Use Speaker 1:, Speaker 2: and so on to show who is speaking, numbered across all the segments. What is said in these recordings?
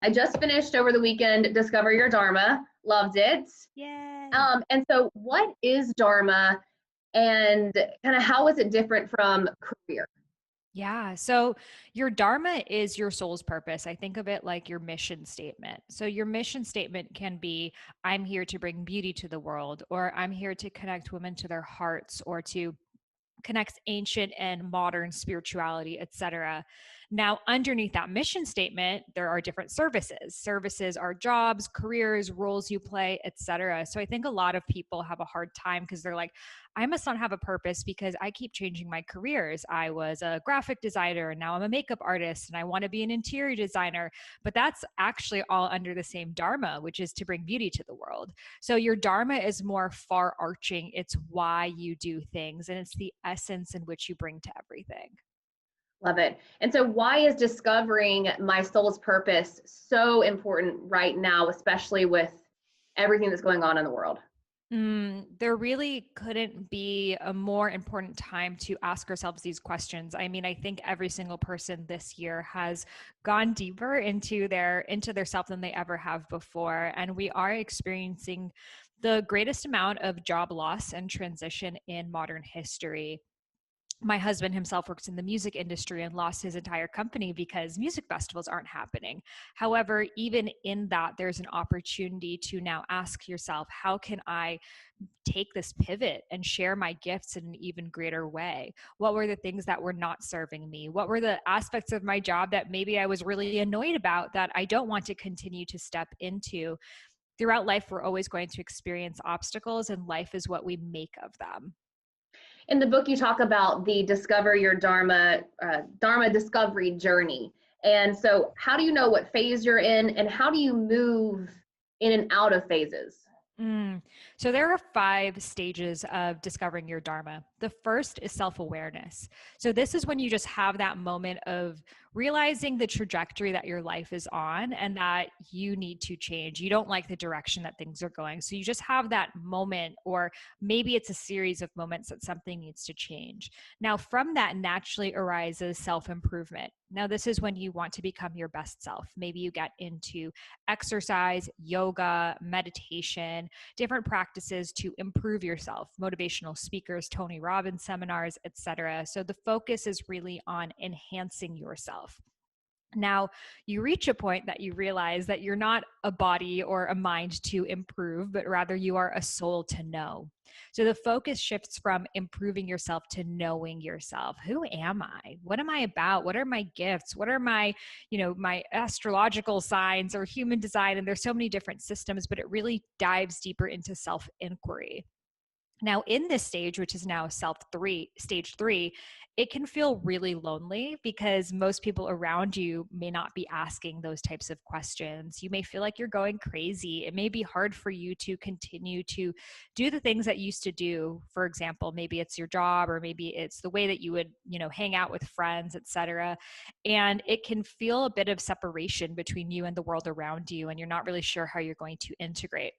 Speaker 1: I just finished over the weekend Discover Your Dharma. Loved it.
Speaker 2: Yay.
Speaker 1: And so what is Dharma and kind of how is it different from career?
Speaker 2: Yeah. So your Dharma is your soul's purpose. I think of it like your mission statement. So your mission statement can be, I'm here to bring beauty to the world, or I'm here to connect women to their hearts, or to connects ancient and modern spirituality, etc. Now, underneath that mission statement, there are different services. Services are jobs, careers, roles you play, etc. So I think a lot of people have a hard time because they're like, I must not have a purpose because I keep changing my careers. I was a graphic designer and now I'm a makeup artist and I want to be an interior designer. But that's actually all under the same Dharma, which is to bring beauty to the world. So your Dharma is more far arching. It's why you do things and it's the essence in which you bring to everything.
Speaker 1: Love it. And so why is discovering my soul's purpose so important right now, especially with everything that's going on in the world?
Speaker 2: There really couldn't be a more important time to ask ourselves these questions. I mean, I think every single person this year has gone deeper into their self than they ever have before, and we are experiencing the greatest amount of job loss and transition in modern history. My husband himself works in the music industry and lost his entire company because music festivals aren't happening. However, even in that, there's an opportunity to now ask yourself, how can I take this pivot and share my gifts in an even greater way? What were the things that were not serving me? What were the aspects of my job that maybe I was really annoyed about that I don't want to continue to step into? Throughout life, we're always going to experience obstacles, and life is what we make of them.
Speaker 1: In the book, you talk about the Discover Your Dharma, Dharma discovery journey. And so how do you know what phase you're in and how do you move in and out of phases?
Speaker 2: Mm. So there are 5 stages of discovering your Dharma. The first is self awareness. So this is when you just have that moment of realizing the trajectory that your life is on and that you need to change. You don't like the direction that things are going. So you just have that moment, or maybe it's a series of moments that something needs to change. Now, from that naturally arises self improvement. Now, this is when you want to become your best self. Maybe you get into exercise, yoga, meditation, different practices to improve yourself, motivational speakers, Tony Robbins seminars, etc. So the focus is really on enhancing yourself. Now, you reach a point that you realize that you're not a body or a mind to improve, but rather you are a soul to know. So the focus shifts from improving yourself to knowing yourself. Who am I? What am I about? What are my gifts? What are my astrological signs or human design? And there's so many different systems, but it really dives deeper into self-inquiry. Now, in this stage, which is now stage three, it can feel really lonely because most people around you may not be asking those types of questions. You may feel like you're going crazy. It may be hard for you to continue to do the things that you used to do. For example, maybe it's your job, or maybe it's the way that you would, hang out with friends, etc. And it can feel a bit of separation between you and the world around you, and you're not really sure how you're going to integrate.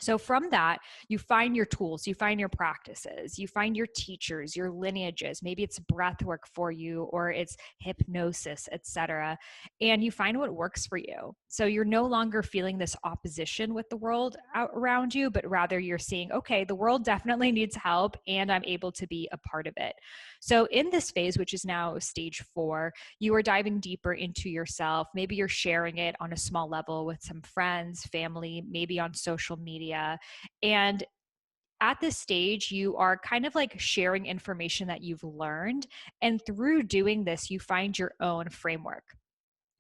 Speaker 2: So from that, you find your tools, you find your practices, you find your teachers, your lineages. Maybe it's breath work for you, or it's hypnosis, etc. And you find what works for you. So you're no longer feeling this opposition with the world out around you, but rather you're seeing, okay, the world definitely needs help and I'm able to be a part of it. So in this phase, which is now stage 4, you are diving deeper into yourself. Maybe you're sharing it on a small level with some friends, family, maybe on social media. And at this stage, you are kind of like sharing information that you've learned. And through doing this, you find your own framework,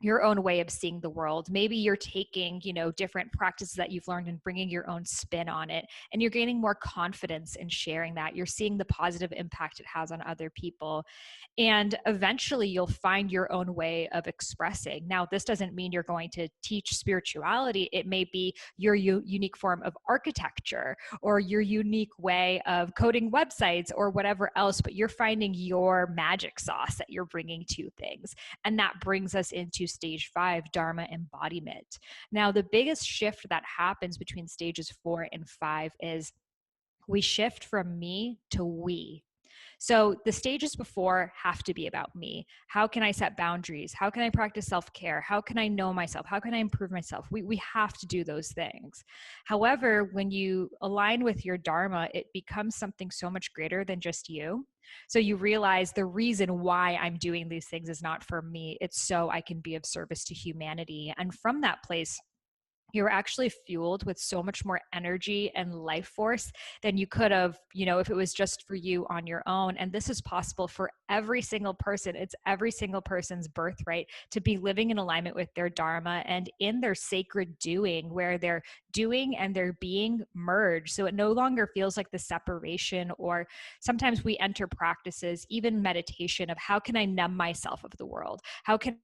Speaker 2: your own way of seeing the world. Maybe you're taking, different practices that you've learned and bringing your own spin on it. And you're gaining more confidence in sharing that. You're seeing the positive impact it has on other people. And eventually you'll find your own way of expressing. Now, this doesn't mean you're going to teach spirituality. It may be your unique form of architecture or your unique way of coding websites or whatever else, but you're finding your magic sauce that you're bringing to things. And that brings us into stage 5, Dharma embodiment. Now, the biggest shift that happens between stages 4 and 5 is we shift from me to we. So the stages before have to be about me. How can I set boundaries? How can I practice self-care? How can I know myself? How can I improve myself? We have to do those things. However, when you align with your Dharma, it becomes something so much greater than just you. So you realize the reason why I'm doing these things is not for me. It's so I can be of service to humanity. And from that place, you're actually fueled with so much more energy and life force than you could have, if it was just for you on your own. And this is possible for every single person. It's every single person's birthright to be living in alignment with their Dharma and in their sacred doing, where their doing and their being merge. So it no longer feels like the separation, or sometimes we enter practices, even meditation, of how can I numb myself of the world? How can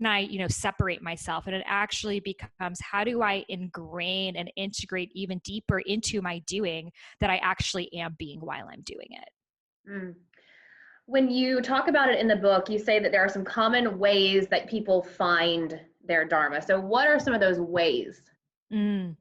Speaker 2: I, separate myself? And it actually becomes, how do I ingrain and integrate even deeper into my doing that I actually am being while I'm doing it?
Speaker 1: Mm. When you talk about it in the book, you say that there are some common ways that people find their Dharma. So what are some of those ways?
Speaker 2: Mm.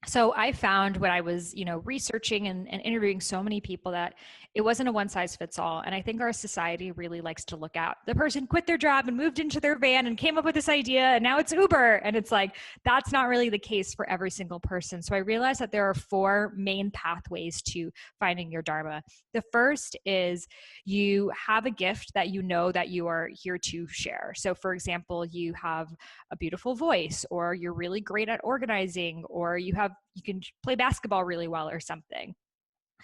Speaker 2: So I found when I was, researching and interviewing so many people that it wasn't a one size fits all. And I think our society really likes to look at the person quit their job and moved into their van and came up with this idea and now it's Uber. And it's like, that's not really the case for every single person. So I realized that there are 4 main pathways to finding your Dharma. The first is you have a gift that you know that you are here to share. So for example, you have a beautiful voice, or you're really great at organizing, or you can play basketball really well or something.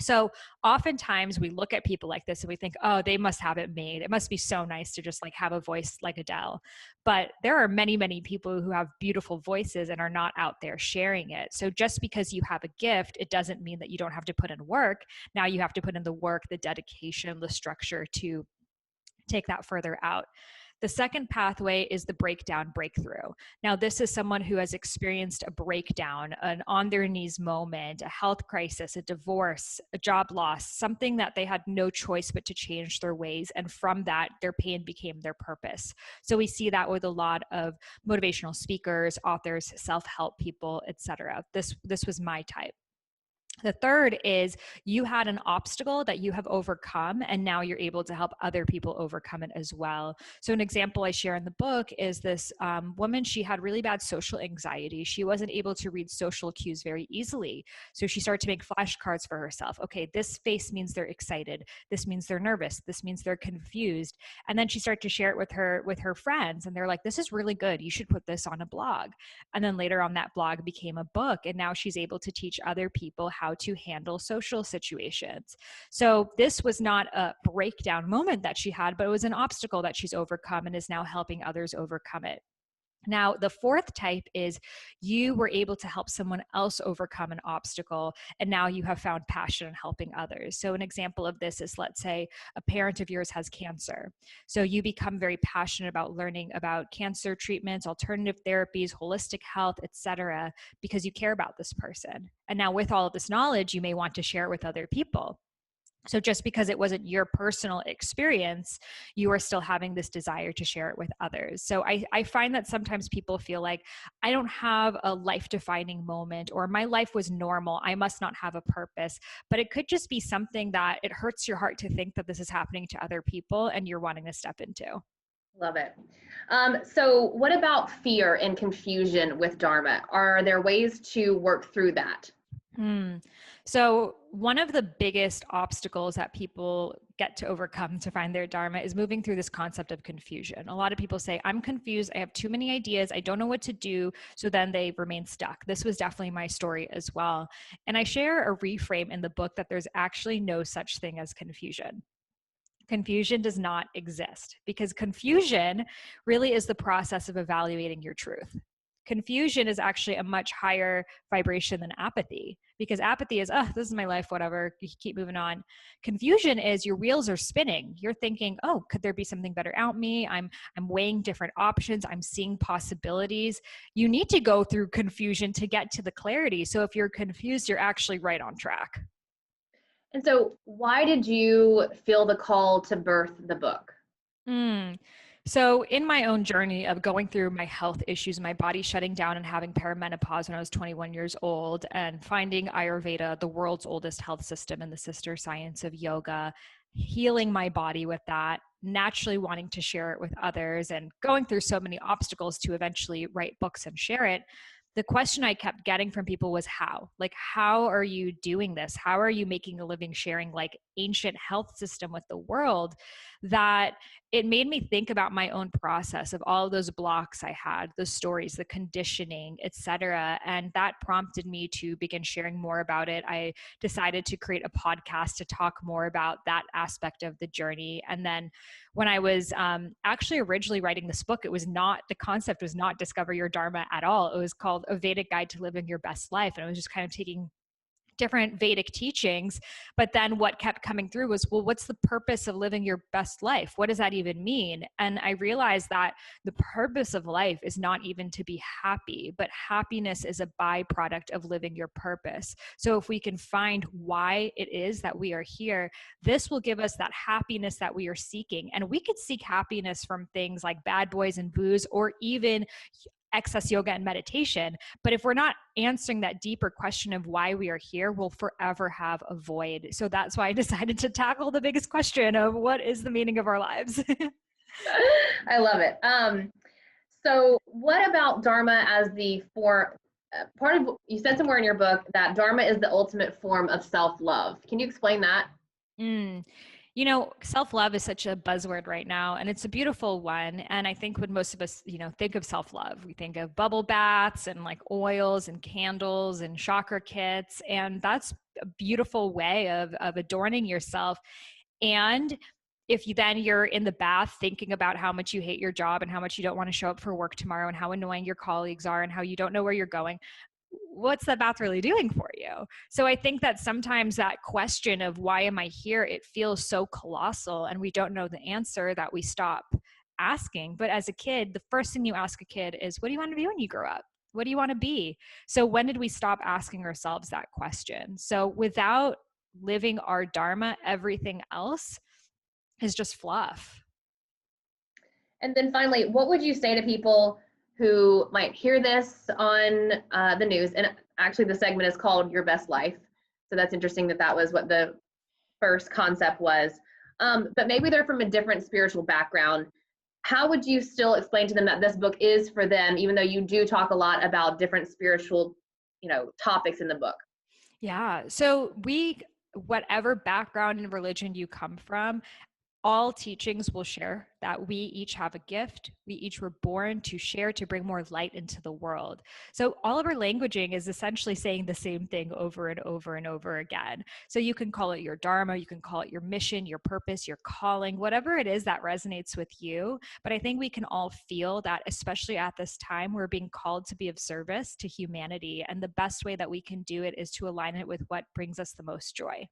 Speaker 2: So oftentimes we look at people like this and we think, oh, they must have it made. It must be so nice to just like have a voice like Adele. But there are many, many people who have beautiful voices and are not out there sharing it. So just because you have a gift, it doesn't mean that you don't have to put in work. Now you have to put in the work, the dedication, the structure to take that further out. The second pathway is the breakdown breakthrough. Now, this is someone who has experienced a breakdown, an on their knees moment, a health crisis, a divorce, a job loss, something that they had no choice but to change their ways. And from that, their pain became their purpose. So we see that with a lot of motivational speakers, authors, self-help people, etc. This was my type. The third is you had an obstacle that you have overcome, and now you're able to help other people overcome it as well. So an example I share in the book is this woman. She had really bad social anxiety. She wasn't able to read social cues very easily. So she started to make flashcards for herself. Okay, this face means they're excited. This means they're nervous. This means they're confused. And then she started to share it with her friends. And they're like, this is really good. You should put this on a blog. And then later on, that blog became a book. And now she's able to teach other people how to handle social situations. So this was not a breakdown moment that she had, but it was an obstacle that she's overcome and is now helping others overcome it. Now, the fourth type is you were able to help someone else overcome an obstacle, and now you have found passion in helping others. So an example of this is, let's say a parent of yours has cancer. So you become very passionate about learning about cancer treatments, alternative therapies, holistic health, etc., because you care about this person. And now with all of this knowledge, you may want to share it with other people. So just because it wasn't your personal experience, you are still having this desire to share it with others. So I find that sometimes people feel like, I don't have a life-defining moment, or my life was normal, I must not have a purpose. But it could just be something that it hurts your heart to think that this is happening to other people and you're wanting to step into.
Speaker 1: Love it. So what about fear and confusion with Dharma? Are there ways to work through that?
Speaker 2: So one of the biggest obstacles that people get to overcome to find their Dharma is moving through this concept of confusion. A lot of people say, I'm confused. I have too many ideas. I don't know what to do. So then they remain stuck. This was definitely my story as well. And I share a reframe in the book that there's actually no such thing as confusion. Confusion does not exist, because confusion really is the process of evaluating your truth. Confusion is actually a much higher vibration than apathy, because apathy is, oh, this is my life, whatever, you keep moving on. Confusion is your wheels are spinning. You're thinking, oh, could there be something better out me? I'm weighing different options. I'm seeing possibilities. You need to go through confusion to get to the clarity. So if you're confused, you're actually right on track.
Speaker 1: And so why did you feel the call to birth the book?
Speaker 2: So in my own journey of going through my health issues, my body shutting down and having perimenopause when I was 21 years old, and finding Ayurveda, the world's oldest health system and the sister science of yoga, healing my body with that, naturally wanting to share it with others, and going through so many obstacles to eventually write books and share it, the question I kept getting from people was how? Like, how are you doing this? How are you making a living sharing like ancient health system with the world? That it made me think about my own process of all of those blocks I had, the stories, the conditioning, etc. And that prompted me to begin sharing more about it. I decided to create a podcast to talk more about that aspect of the journey. And then when I was actually originally writing this book, the concept was not Discover Your Dharma at all. It was called A Vedic Guide to Living Your Best Life. And it was just kind of taking different Vedic teachings. But then what kept coming through was, well, what's the purpose of living your best life? What does that even mean? And I realized that the purpose of life is not even to be happy, but happiness is a byproduct of living your purpose. So if we can find why it is that we are here, this will give us that happiness that we are seeking. And we could seek happiness from things like bad boys and booze, or even excess yoga and meditation. But if we're not answering that deeper question of why we are here, we'll forever have a void. So that's why I decided to tackle the biggest question of what is the meaning of our lives?
Speaker 1: I love it. So what about Dharma as the form, part of, you said somewhere in your book that Dharma is the ultimate form of self-love. Can you explain that?
Speaker 2: You know, self-love is such a buzzword right now, and it's a beautiful one. And I think when most of us, think of self-love, we think of bubble baths and like oils and candles and chakra kits. And that's a beautiful way of adorning yourself. And if you're in the bath thinking about how much you hate your job and how much you don't want to show up for work tomorrow and how annoying your colleagues are and how you don't know where you're going, what's that bath really doing for you? So I think that sometimes that question of why am I here, it feels so colossal and we don't know the answer, that we stop asking. But as a kid, the first thing you ask a kid is, what do you want to be when you grow up? What do you want to be? So when did we stop asking ourselves that question? So without living our Dharma, everything else is just fluff.
Speaker 1: And then finally, what would you say to people who might hear this on the news? And actually the segment is called Your Best Life. So that's interesting that was what the first concept was. But maybe they're from a different spiritual background. How would you still explain to them that this book is for them, even though you do talk a lot about different spiritual, topics in the book?
Speaker 2: Yeah. So whatever background in religion you come from, all teachings will share that we each have a gift. We each were born to share, to bring more light into the world. So all of our languaging is essentially saying the same thing over and over and over again. So you can call it your Dharma, you can call it your mission, your purpose, your calling, whatever it is that resonates with you. But I think we can all feel that, especially at this time, we're being called to be of service to humanity. And the best way that we can do it is to align it with what brings us the most joy.